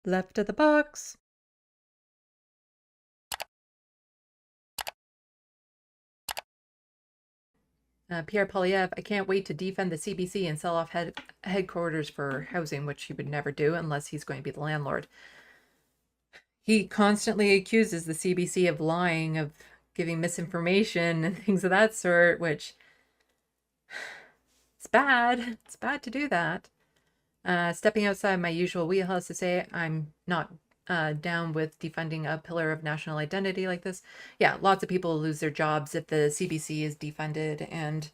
Left of the box. Pierre Polyev, I can't wait to defund the CBC and sell off headquarters for housing, which he would never do unless he's going to be the landlord. He constantly accuses the CBC of lying, of giving misinformation and things of that sort, which it's bad. It's bad to do that. Stepping outside my usual wheelhouse to say I'm not down with defunding a pillar of national identity like this. Yeah, lots of people lose their jobs if the CBC is defunded, and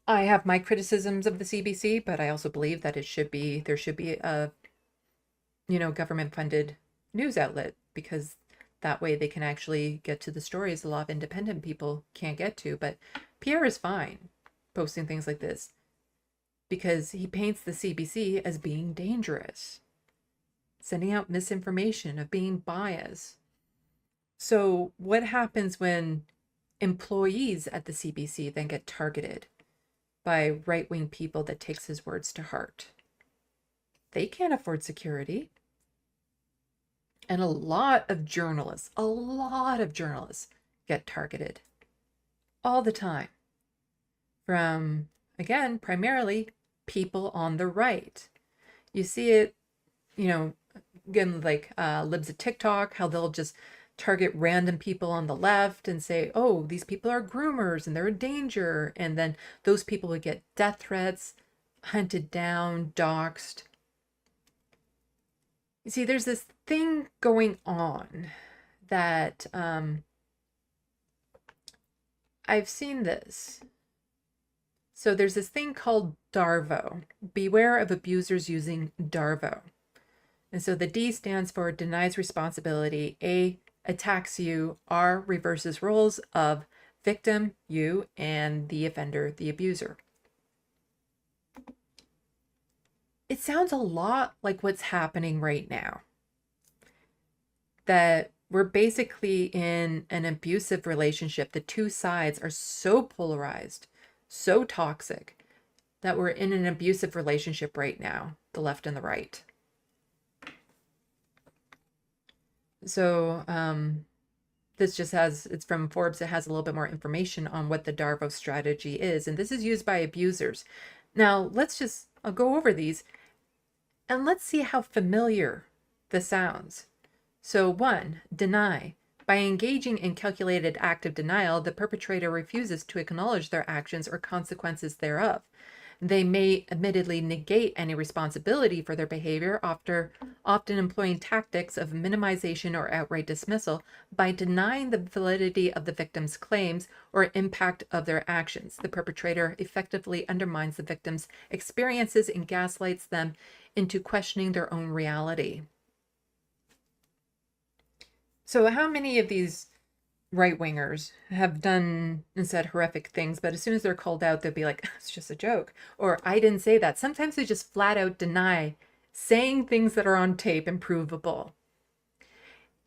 I have my criticisms of the CBC, but I also believe that there should be a government funded news outlet, because that way they can actually get to the stories a lot of independent people can't get to. But Pierre is fine posting things like this because he paints the CBC as being dangerous, sending out misinformation, of being biased. So what happens when employees at the CBC then get targeted by right-wing people that takes his words to heart? They can't afford security. And a lot of journalists get targeted all the time from, again, primarily people on the right. You see it, again, like libs of TikTok, how they'll just target random people on the left and say, oh, these people are groomers and they're a danger. And then those people would get death threats, hunted down, doxxed. You see, there's this thing going on that I've seen this. So there's this thing called DARVO. Beware of abusers using DARVO. And so the D stands for denies responsibility, A attacks you, R reverses roles of victim, you, and the offender, the abuser. It sounds a lot like what's happening right now. That we're basically in an abusive relationship. The two sides are so polarized, so toxic, that we're in an abusive relationship right now, the left and the right. So this just has, it's from Forbes. It has a little bit more information on what the DARVO strategy is. And this is used by abusers. Now, I'll go over these and let's see how familiar this sounds. So 1, deny. By engaging in calculated active denial, the perpetrator refuses to acknowledge their actions or consequences thereof. They may admittedly negate any responsibility for their behavior, often employing tactics of minimization or outright dismissal. By denying the validity of the victim's claims or impact of their actions, the perpetrator effectively undermines the victim's experiences and gaslights them into questioning their own reality. So how many of these right-wingers have done and said horrific things, but as soon as they're called out, they'll be like, it's just a joke, or I didn't say that. Sometimes they just flat out deny saying things that are on tape and provable.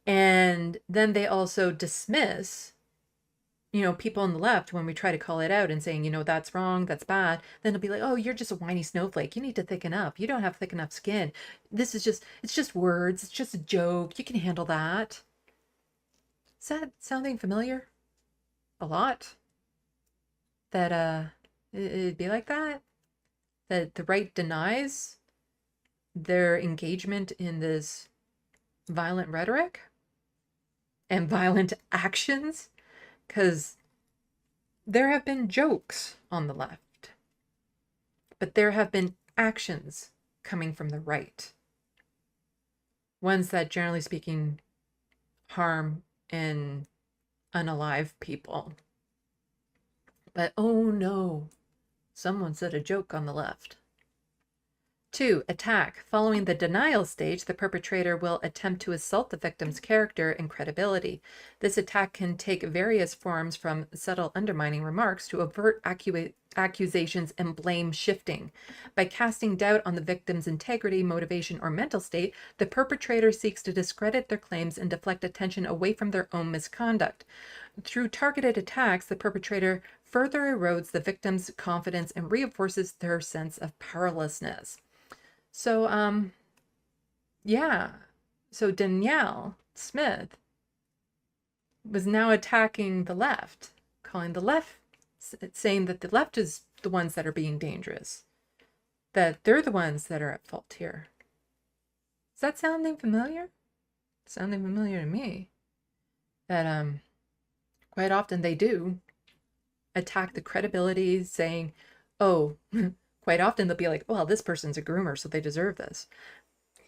And then they also dismiss, people on the left when we try to call it out and saying, that's wrong, that's bad. Then they'll be like, oh, you're just a whiny snowflake. You need to thicken up. You don't have thick enough skin. It's just words. It's just a joke. You can handle that. Is that sounding familiar? A lot? That it'd be like that? That the right denies their engagement in this violent rhetoric and violent actions? Because there have been jokes on the left, but there have been actions coming from the right. Ones that, generally speaking, harm and unalive people. But oh no, someone said a joke on the left. 2, attack. Following the denial stage, the perpetrator will attempt to assault the victim's character and credibility. This attack can take various forms, from subtle undermining remarks to overt accusations and blame shifting. By casting doubt on the victim's integrity, motivation, or mental state, the perpetrator seeks to discredit their claims and deflect attention away from their own misconduct. Through targeted attacks, the perpetrator further erodes the victim's confidence and reinforces their sense of powerlessness. So, Yeah. So Danielle Smith was now attacking the left, calling the left, saying that the left is the ones that are being dangerous, that they're the ones that are at fault here. Is that sounding familiar? Sounding familiar to me. That quite often they do attack the credibility, saying, oh, quite often they'll be like, well, this person's a groomer, so they deserve this.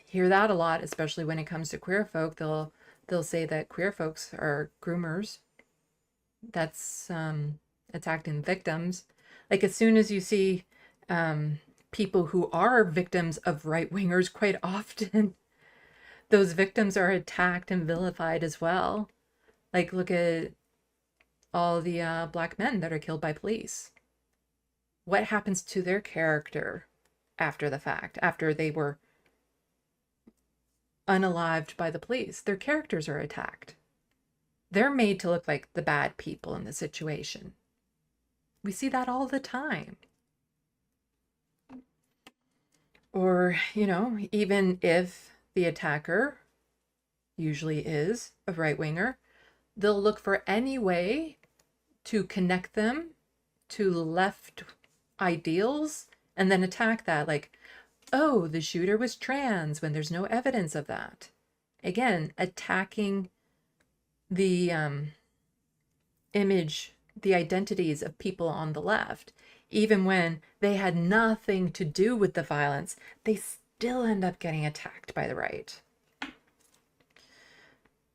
Hear that a lot, especially when it comes to queer folk. They'll say that queer folks are groomers. That's attacking victims. Like as soon as you see people who are victims of right-wingers, quite often those victims are attacked and vilified as well. Like look at all the black men that are killed by police. What happens to their character after the fact, after they were unalived by the police? Their characters are attacked. They're made to look like the bad people in the situation. We see that all the time. Or, even if the attacker usually is a right-winger, they'll look for any way to connect them to left ideals and then attack that. Like, oh, the shooter was trans when there's no evidence of that. Again, attacking the image, the identities of people on the left. Even when they had nothing to do with the violence, they still end up getting attacked by the right.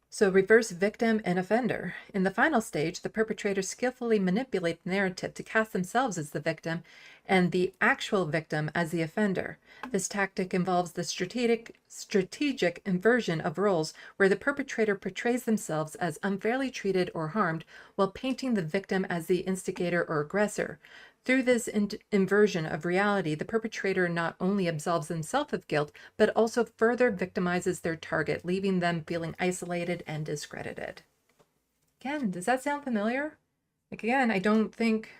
So reverse victim and offender. In the final stage, the perpetrators skillfully manipulate the narrative to cast themselves as the victim and the actual victim as the offender. This tactic involves the strategic inversion of roles where the perpetrator portrays themselves as unfairly treated or harmed while painting the victim as the instigator or aggressor. Through this inversion of reality, the perpetrator not only absolves themselves of guilt, but also further victimizes their target, leaving them feeling isolated and discredited. Again, does that sound familiar? Like, again, I don't think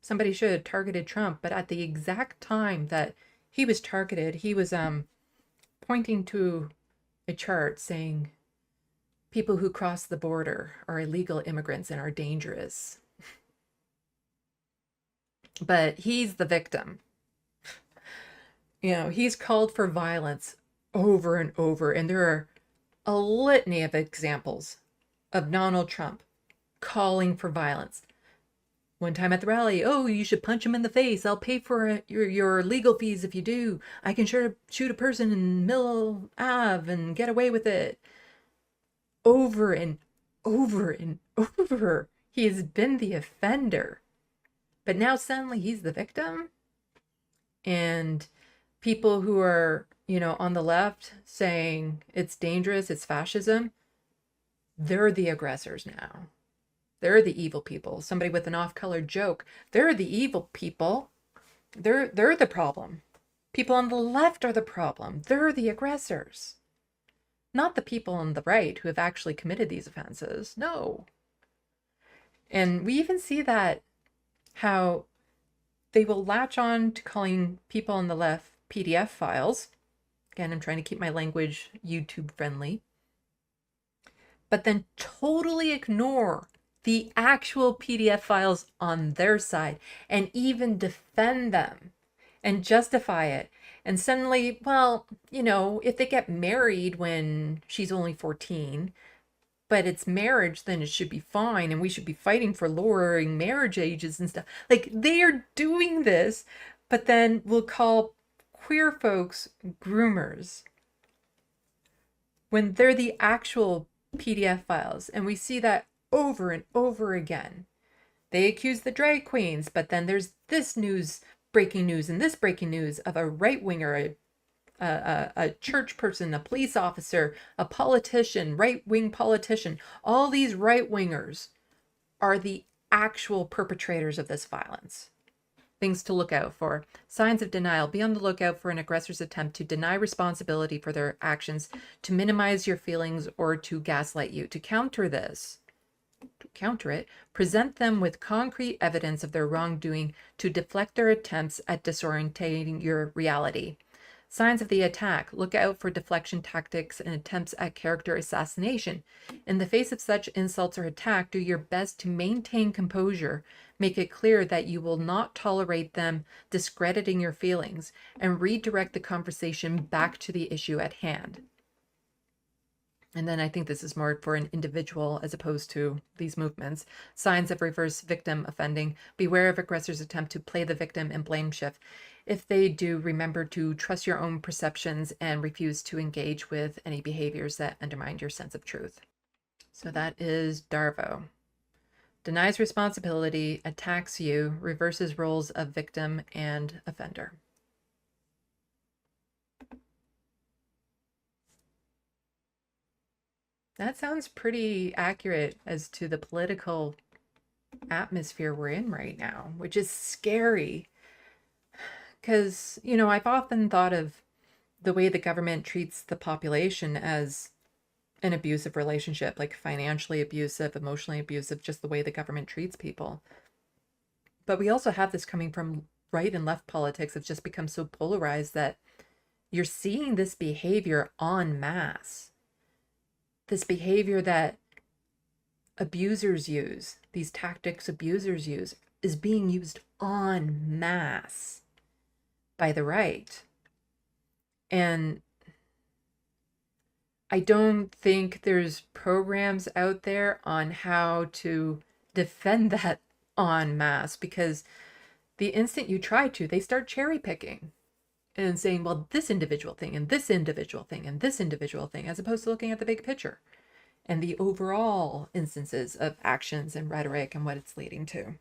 somebody should have targeted Trump, but at the exact time that he was targeted, he was pointing to a chart saying people who cross the border are illegal immigrants and are dangerous. But he's the victim. He's called for violence over and over. And there are a litany of examples of Donald Trump calling for violence. One time at the rally, oh, you should punch him in the face. I'll pay for your legal fees if you do. I can shoot a person in Mill Ave and get away with it. Over and over and over. He has been the offender. But now suddenly he's the victim. And people who are, on the left saying it's dangerous, it's fascism, they're the aggressors now. They're the evil people. Somebody with an off-color joke, they're the evil people. They're the problem. People on the left are the problem. They're the aggressors. Not the people on the right who have actually committed these offenses. No. And we even see that how they will latch on to calling people on the left PDF files. Again, I'm trying to keep my language YouTube friendly. But then totally ignore the actual PDF files on their side and even defend them and justify it. And suddenly, well, if they get married when she's only 14, but it's marriage, then it should be fine. And we should be fighting for lowering marriage ages and stuff. Like, they are doing this, but then we'll call queer folks groomers when they're the actual PDF files. And we see that over and over again. They accuse the drag queens, but then there's this breaking news and this breaking news of a right-winger, a church person, a police officer, a politician, right-wing politician. All these right-wingers are the actual perpetrators of this violence. Things to look out for. Signs of denial. Be on the lookout for an aggressor's attempt to deny responsibility for their actions, to minimize your feelings, or to gaslight you. To counter it, present them with concrete evidence of their wrongdoing to deflect their attempts at disorientating your reality. Signs of the attack. Look out for deflection tactics and attempts at character assassination. In the face of such insults or attack, do your best to maintain composure. Make it clear that you will not tolerate them discrediting your feelings, and redirect the conversation back to the issue at hand. And then I think this is more for an individual as opposed to these movements. Signs of reverse victim offending. Beware of aggressors' attempt to play the victim and blame shift. If they do, remember to trust your own perceptions and refuse to engage with any behaviors that undermine your sense of truth. So that is DARVO. Denies responsibility, attacks you, reverses roles of victim and offender. That sounds pretty accurate as to the political atmosphere we're in right now, which is scary. Because, I've often thought of the way the government treats the population as an abusive relationship, like financially abusive, emotionally abusive, just the way the government treats people. But we also have this coming from right and left politics. It's just become so polarized that you're seeing this behavior en masse. This behavior that abusers use, these tactics abusers use, is being used en masse by the right. And I don't think there's programs out there on how to defend that en masse, because the instant you try to, they start cherry picking and saying, well, this individual thing and this individual thing and this individual thing, as opposed to looking at the big picture and the overall instances of actions and rhetoric and what it's leading to.